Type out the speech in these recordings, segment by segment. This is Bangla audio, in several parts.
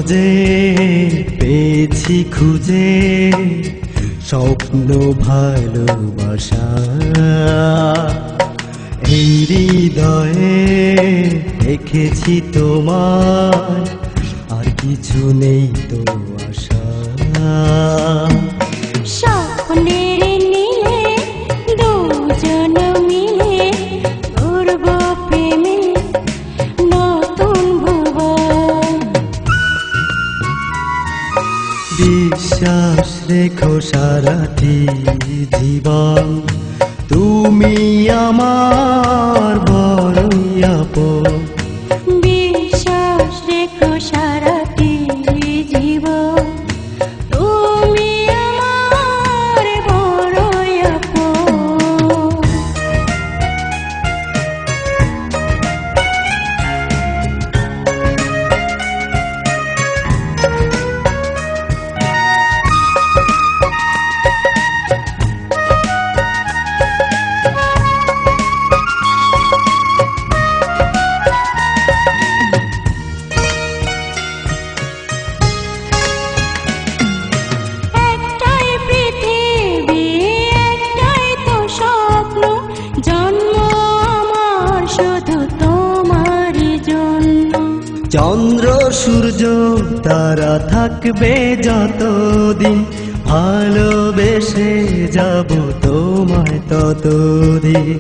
মাঝে পেয়েছি খুঁজে স্বপ্ন ভালোবাসা, এই হৃদয়ে রেখেছি তোমার, আর কিছু নেই তো আশা। স্বপ্নের নীলে দুজন মিলে গড়ব প্রেমে নতুন ভুবন। বিশ্বাস রেখো সারাটি জীবন, তুমি আমার বড়ই আপন। বিশ্বাস রেখো সারাটি জীবন, তুমি আমার বড়ই আপন। চন্দ্র সূর্য তারা থাকবে যতদিন, ভালোবেসে যাব তোমায় ততদিন।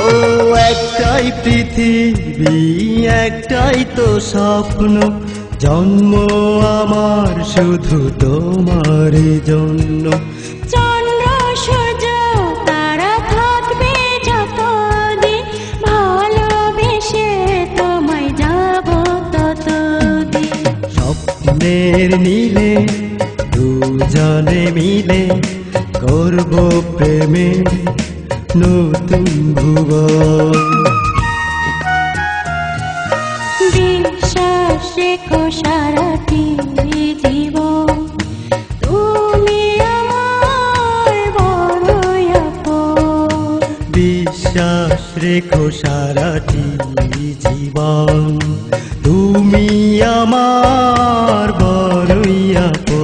ও একটাই পৃথিবী, একটাই তো স্বপ্ন, জন্ম আমার শুধু তোমার জন্য। চন্দ্র সূর্য তারা থাকবে যতদিন, ভালোবেসে তোমায় যাব ততদিন। স্বপ্নের নীলে দুজনে মিলে করব প্রেমে নতুন ভুবন। বিশ্বাস রেখো সারাটি জীবন, তুমি আমার বড়ই আপন। বিশ্বাস রেখো সারাটি জীবন, তুমি আমার বড়ই আপন।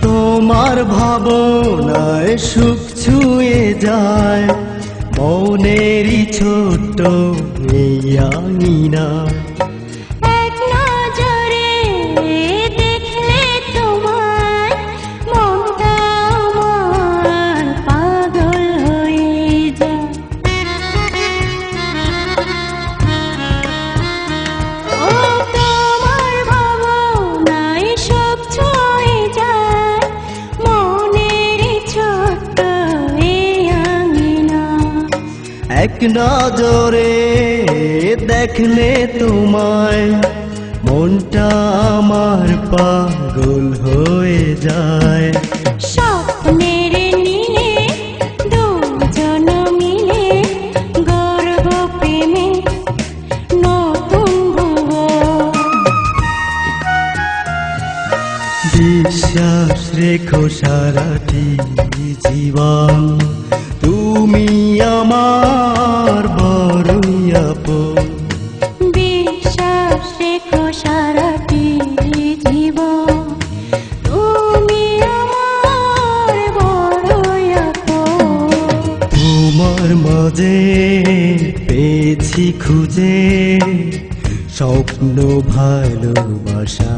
তোমার ভাবনায় সুখ ছুঁয়ে যায় মনেরই ছোট্ট এই আঙিনা। এক নজরে দেখলে তোমায় মনটা আমার পাগল হয়ে যায়। ও তোমার ভাবনায় সুখ ছুঁয়ে যায় মনের ছোট্ট এই আঙিনা। এক নজরে দেখলে তোমায় মনটা আমার পাগল হয়ে যায়। স্বপ্নের নীলে দুজন মিলে গড়ব প্রেমে নতুন ভুবন। বিশ্বাস রেখো সারাটি জীবন, তুমি আমার বড়ই আপন। বিশ্বাস রেখো সারাটি জীবন, তুমি আমার বড়ই আপন। তোমার মাঝে পেয়েছি খুঁজে স্বপ্ন ভালোবাসা,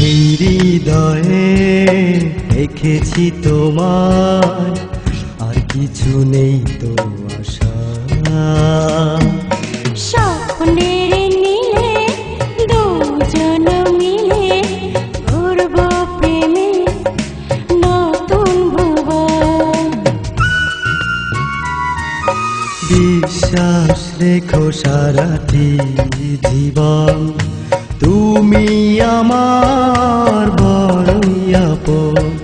এই হৃদয়ে রেখেছি তোমার, আর কিছু নেই তো আশা। স্বপ্নের নীলে দুজন মিলে গড়ব প্রেমে নতুন ভুবন। বিশ্বাস রেখো সারাটি জীবন, তুমি আমার বড়ই আপন।